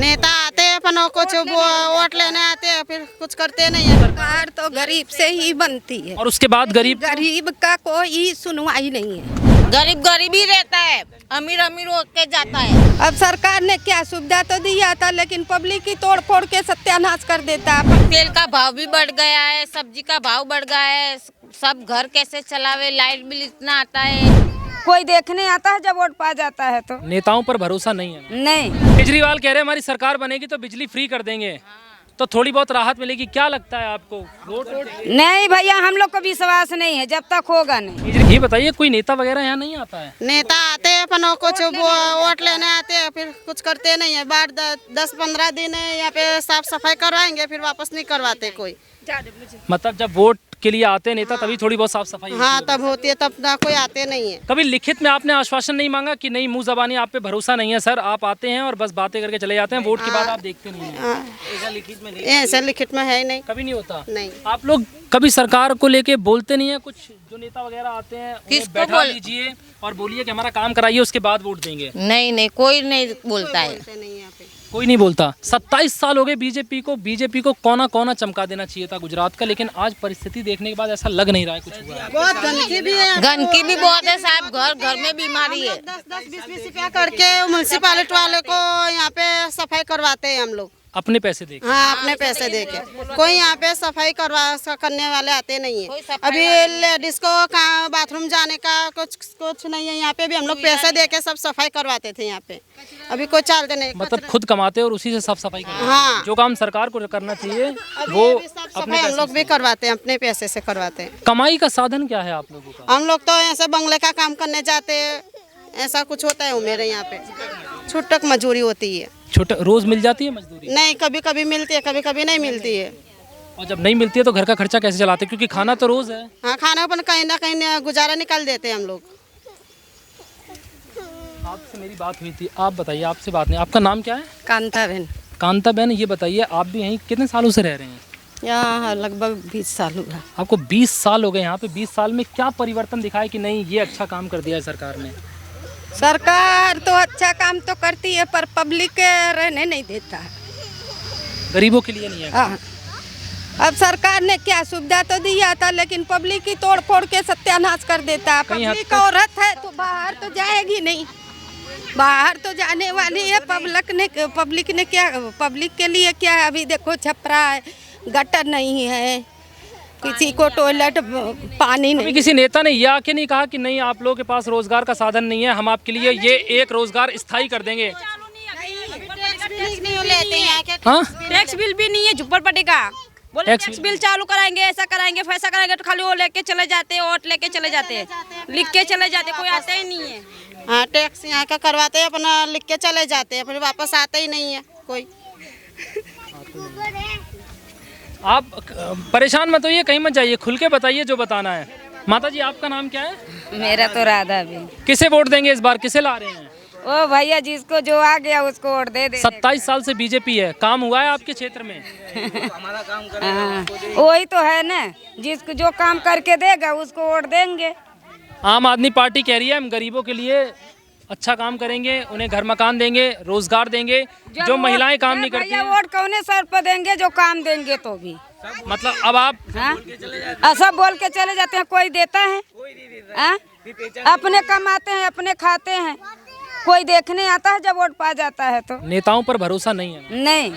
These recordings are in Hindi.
नेता आते हैं अपनों को वोट लेने आते हैं, फिर कुछ करते नहीं है। सरकार तो गरीब से ही बनती है और उसके बाद गरीब का कोई सुनवाई नहीं है। गरीब गरीब ही रहता है, अमीर अमीर होके जाता है। अब सरकार ने क्या सुविधा तो दिया था, लेकिन पब्लिक की तोड़ फोड़ के सत्यानाश कर देता है। तेल का भाव भी बढ़ गया है, सब्जी का भाव बढ़ गया है, सब घर कैसे चलावे, लाइट बिल इतना आता है। कोई देखने आता है जब वोट पा जाता है तो। नेताओं पर भरोसा नहीं है। नहीं, केजरीवाल कह रहे हैं हमारी सरकार बनेगी तो बिजली फ्री कर देंगे, तो थोड़ी बहुत राहत मिलेगी। क्या लगता है आपको? वोट नहीं भैया, हम लोग को विश्वास नहीं है, जब तक होगा नहीं। ये बताइए, कोई नेता वगैरह यहाँ नहीं आता है? नेता आते हैं अपनों को वोट लेने आते हैं, फिर कुछ करते नहीं है। बाद 10-15 दिन यहाँ पे साफ सफाई करवाएंगे, फिर वापस नहीं करवाते कोई। मतलब जब वोट के लिए आते हैं नेता तभी थोड़ी बहुत साफ सफाई होती हाँ है। तब होती है, तब ना कोई आते नहीं है। कभी लिखित में आपने आश्वासन नहीं मांगा कि नहीं, मुंह जबानी आप पे भरोसा नहीं है सर, आप आते हैं और बस बातें करके चले जाते हैं, वोट के बाद आप देखते नहीं हैं? ऐसा लिखित में है ही नहीं, कभी नहीं होता। नहीं। आप लोग कभी सरकार को लेके बोलते नहीं है? कुछ जो नेता वगैरह आते हैं उन्हें किसको बैठा लीजिए और बोलिए कि हमारा काम कराइए, उसके बाद वोट देंगे। नहीं, कोई नहीं बोलता है। नहीं यहाँ पे। कोई नहीं बोलता। 27 साल हो गए बीजेपी को कोना कोना चमका देना चाहिए था गुजरात का, लेकिन आज परिस्थिति देखने के बाद ऐसा लग नहीं रहा है कुछ हुआ है। बहुत गंदगी भी है, गंदगी भी बहुत है साहब, घर घर में बीमारी है। 10-20 रुपया करके म्यूनसिपालिटी वाले को यहाँ पे सफाई करवाते हैं हम लोग, अपने पैसे देके। हाँ अपने पैसे देके। कोई यहाँ पे सफाई करने वाले आते नहीं कोई है। सफाई अभी लेडीज को कहाँ बाथरूम जाने का कुछ नहीं है। यहाँ पे भी हम लोग पैसे देके सब सफाई करवाते थे यहाँ पे, अभी कोई चलते नहीं। मतलब खुद कमाते और उसी से साफ सफाई करते हैं। हाँ। जो काम सरकार को करना चाहिए अभी वो भी साफ अपने सफाई हम लोग पैसे भी से। करवाते हैं, अपने पैसे से करवाते हैं। कमाई का साधन क्या है आप लोगों का? हम लोग तो ऐसे बंगले का काम करने जाते हैं, ऐसा कुछ होता है मेरे यहाँ पे। छुट्टक मजदूरी होती है। छोटा रोज मिल जाती है मजदूरी? नहीं, कभी कभी मिलती है, कभी कभी नहीं मिलती है। और जब नहीं मिलती है तो घर का खर्चा कैसे चलाते हैं? क्योंकि खाना तो रोज है। हाँ, खाना पर कहीं ना कहीं गुजारा निकाल देते हैं हम लोग। आपसे मेरी बात हुई थी, आप बताइए, आपसे बात नहीं। आपका नाम क्या है? कांता बहन, कांता बहन, ये बताइए आप भी यहीं कितने सालों से रह रहे हैं? यहाँ लगभग 20 साल हुआ। आपको 20 साल हो गए यहाँ पे। 20 साल में क्या परिवर्तन दिखा है कि नहीं ये अच्छा काम कर दिया है सरकार ने? सरकार तो अच्छा काम तो करती है, पर पब्लिक रहने नहीं देता है। गरीबों के लिए नहीं है। हाँ। अब सरकार ने क्या सुविधा तो दिया था, लेकिन पब्लिक की तोड़ फोड़ के सत्यानाश कर देता है। कहीं हद पब्लिक तक- औरत है तो बाहर तो जाएगी नहीं, बाहर तो जाने वाली है। पब्लिक ने क्या, पब्लिक के लिए क्या है? अभी देखो छपरा है, गटर नहीं है, किसी को टॉयलेट पानी अभी नहीं। किसी नेता ने ये आके नहीं कहा कि नहीं आप लोगों के पास रोजगार का साधन नहीं है, हम आपके लिए ये एक रोजगार स्थायी कर देंगे? हाँ, टैक्स बिल भी नहीं है झुप्पड़पट्टी का। बोले टैक्स बिल चालू कराएंगे, ऐसा कराएंगे, वैसा कराएंगे, तो खाली वो लेके चले जाते हैं, वोट लेके चले जाते हैं, लिख के चले जाते हैं, कोई आता ही नहीं है। हाँ, टैक्स यहाँ का करवाते हैं, अपना लिख के चले जाते हैं, फिर वापस आते ही नहीं है कोई। आप परेशान मत होइए, कहीं मत जाइए, खुल के बताइए जो बताना है। माता जी आपका नाम क्या है? मेरा तो राधा भी। किसे वोट देंगे इस बार? किसे ला रहे हैं? ओ भैया, जिसको जो आ गया उसको वोट दे दे। 27 साल से बीजेपी है, काम हुआ है आपके क्षेत्र में? हाँ, वही तो है ना, जिसको जो काम करके देगा उसको वोट देंगे। आम आदमी पार्टी कह रही है हम गरीबों के लिए अच्छा काम करेंगे, उन्हें घर मकान देंगे, रोजगार देंगे, जो महिलाएं काम नहीं करती हैं। वोट कौने सर पर देंगे जो काम देंगे तो भी। मतलब अब आप हाँ? सब बोल के चले जाते हैं, कोई देता है? हाँ? अपने कमाते हैं, अपने खाते हैं, कोई देखने आता है जब वोट पा जाता है तो। नेताओं पर भरोसा नहीं है। नहीं,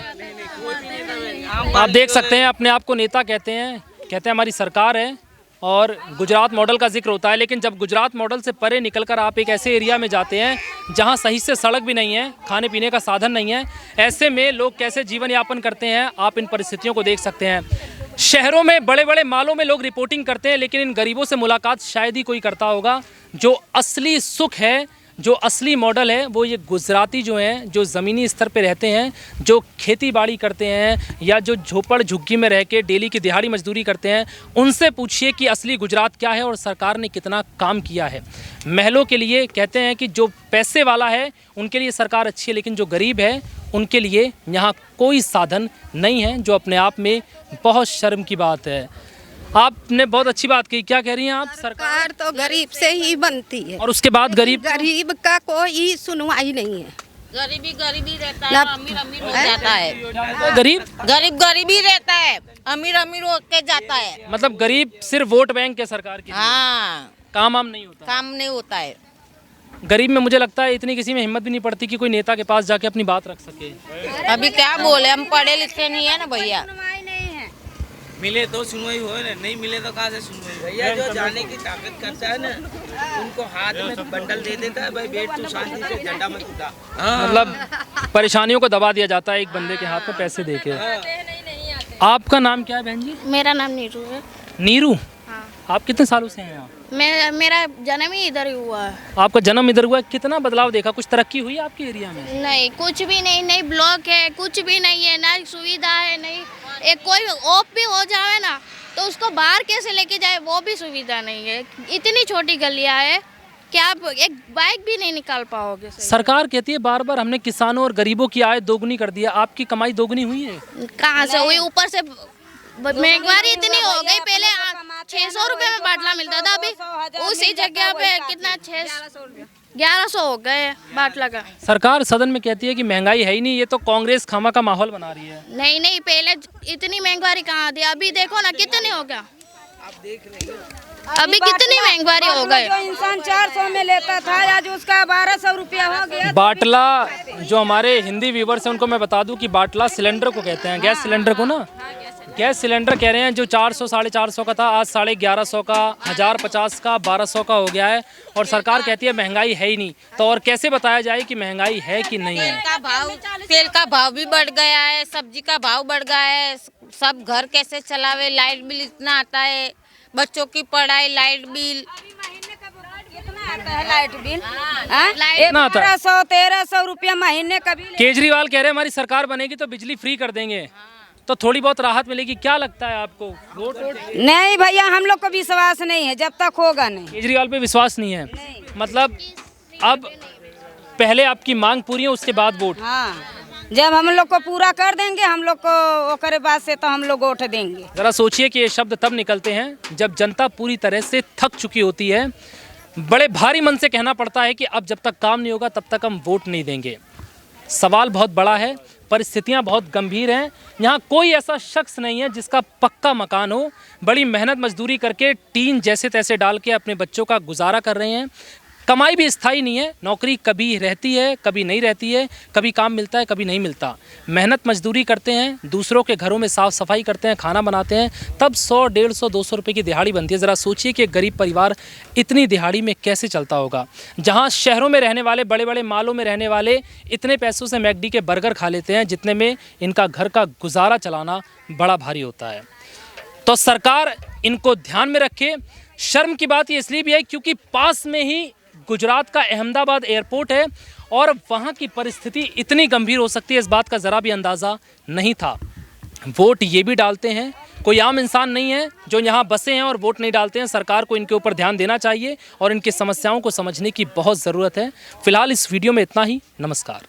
आप देख सकते हैं, अपने आप को नेता कहते हैं हमारी सरकार है और गुजरात मॉडल का जिक्र होता है, लेकिन जब गुजरात मॉडल से परे निकलकर आप एक ऐसे एरिया में जाते हैं जहां सही से सड़क भी नहीं है, खाने पीने का साधन नहीं है, ऐसे में लोग कैसे जीवन यापन करते हैं आप इन परिस्थितियों को देख सकते हैं। शहरों में बड़े बड़े मालों में लोग रिपोर्टिंग करते हैं, लेकिन इन गरीबों से मुलाकात शायद ही कोई करता होगा। जो असली सुख है, जो असली मॉडल है, वो ये गुजराती जो हैं, जो ज़मीनी स्तर पे रहते हैं, जो खेती बाड़ी करते हैं या जो झोपड़ झुग्गी में रह के डेली की दिहाड़ी मजदूरी करते हैं, उनसे पूछिए कि असली गुजरात क्या है और सरकार ने कितना काम किया है। महलों के लिए कहते हैं कि जो पैसे वाला है उनके लिए सरकार अच्छी है, लेकिन जो गरीब है उनके लिए यहाँ कोई साधन नहीं है, जो अपने आप में बहुत शर्म की बात है। आपने बहुत अच्छी बात की। क्या कह रही हैं आप? सरकार तो गरीब से ही बनती है और उसके बाद गरीब का कोई सुनवाई नहीं है। गरीबी गरीबी रहता है, अमीर अमीर हो जाता है। गरीब गरीब ही रहता है, अमीर अमीर हो के जाता है। मतलब गरीब सिर्फ वोट बैंक है सरकार की, हाँ, काम वाम नहीं होता। काम नहीं होता है। गरीब में मुझे लगता है इतनी किसी में हिम्मत भी नहीं पड़ती कि कोई नेता के पास जाके अपनी बात रख सके। अभी क्या बोले, हम पढ़े लिखे नहीं है ना भैया। मिले तो सुनवाई हो ना, नहीं मिले तो कहाँ से सुनवाई। भैया जो जाने की ताकत करता है ना, उनको हाथ में बंडल दे देता है, भाई बैठ तू शांति से, झंडा मत उठा। मतलब परेशानियों को दबा दिया जाता है एक बंदे के हाथ में पैसे देके। आपका नाम क्या है बहन जी? मेरा नाम नीरू है। नीरू, हाँ। आप कितने सालों से हैं यहाँ? मेरा जन्म ही इधर ही हुआ है। आपका जन्म इधर हुआ है, कितना बदलाव देखा? कुछ तरक्की हुई है आपके एरिया में? नहीं, कुछ भी नहीं, नहीं ब्लॉक है, कुछ भी नहीं है, ना सुविधा है, नहीं एक कोई ऑफ भी हो जाए ना तो उसको बाहर कैसे लेके जाए वो भी सुविधा नहीं है। इतनी छोटी गलियां है कि आप एक बाइक भी नहीं निकाल पाओगे। सरकार कहती है बार बार हमने किसानों और गरीबों की आय दोगुनी कर दिया, आपकी कमाई दोगुनी हुई है? कहाँ से हुई? ऊपर से महंगाई इतनी हो गई। पहले 600 रुपए में बाटला मिलता था, अभी उसी जगह पे कितना 1100 हो गए बाटला का। सरकार सदन में कहती है कि महंगाई है ही नहीं, ये तो कांग्रेस खामा का माहौल बना रही है। नहीं, पहले इतनी महंगाई कहाँ थी, अभी देखो ना कितनी हो गया। अभी कितनी महंगाई हो गई। जो इंसान 400 में लेता था आज उसका 1200 रुपया हो गया। बाटला, जो हमारे हिंदी व्यूवर्स हैं उनको मैं बता दूं कि बाटला सिलेंडर को कहते हैं, गैस सिलेंडर को ना। गैस सिलेंडर कह रहे हैं जो 400 450 का था आज 1150 का, 1050 का, 1200 का हो गया है। और सरकार कहती है महंगाई है ही नहीं, तो और कैसे बताया जाए कि महंगाई है कि नहीं है? तेल का भाव भी बढ़ गया है, सब्जी का भाव बढ़ गया है, सब घर कैसे चलावे, लाइट बिल इतना आता है, बच्चों की पढ़ाई, लाइट बिल कितना आता है लाइट बिल? कितना आता है? 1300 रुपया महीने का बिल। केजरीवाल कह रहे हैं हमारी सरकार बनेगी तो बिजली फ्री कर देंगे, तो थोड़ी बहुत राहत मिलेगी। क्या लगता है आपको? वोट नहीं भैया, हम लोग को विश्वास नहीं है, जब तक होगा नहीं। केजरीवाल पे विश्वास नहीं है? मतलब अब पहले आपकी मांग पूरी है उसके बाद वोट? हाँ, जब हम लोग को पूरा कर देंगे हम लोग को ओकरे बाद से तो हम लोग वोट देंगे। जरा सोचिए कि ये शब्द तब निकलते हैं जब जनता पूरी तरह से थक चुकी होती है। बड़े भारी मन से कहना पड़ता है कि अब जब तक काम नहीं होगा तब तक हम वोट नहीं देंगे। सवाल बहुत बड़ा है, परिस्थितियां बहुत गंभीर हैं। यहाँ कोई ऐसा शख्स नहीं है जिसका पक्का मकान हो। बड़ी मेहनत मजदूरी करके टीन जैसे तैसे डाल के अपने बच्चों का गुजारा कर रहे हैं। कमाई भी स्थायी नहीं है, नौकरी कभी रहती है कभी नहीं रहती है, कभी काम मिलता है कभी नहीं मिलता। मेहनत मजदूरी करते हैं, दूसरों के घरों में साफ़ सफाई करते हैं, खाना बनाते हैं, तब 100, 150, 200 रुपये की दिहाड़ी बनती है। ज़रा सोचिए कि एक गरीब परिवार इतनी दिहाड़ी में कैसे चलता होगा। जहाँ शहरों में रहने वाले, बड़े बड़े मालों में रहने वाले इतने पैसों से मैकडी के बर्गर खा लेते हैं जितने में इनका घर का गुजारा चलाना बड़ा भारी होता है। तो सरकार इनको ध्यान में रखे। शर्म की बात ये इसलिए भी है क्योंकि पास में ही गुजरात का अहमदाबाद एयरपोर्ट है और वहाँ की परिस्थिति इतनी गंभीर हो सकती है, इस बात का ज़रा भी अंदाज़ा नहीं था। वोट ये भी डालते हैं, कोई आम इंसान नहीं है जो यहाँ बसे हैं और वोट नहीं डालते हैं। सरकार को इनके ऊपर ध्यान देना चाहिए और इनकी समस्याओं को समझने की बहुत ज़रूरत है। फिलहाल इस वीडियो में इतना ही। नमस्कार।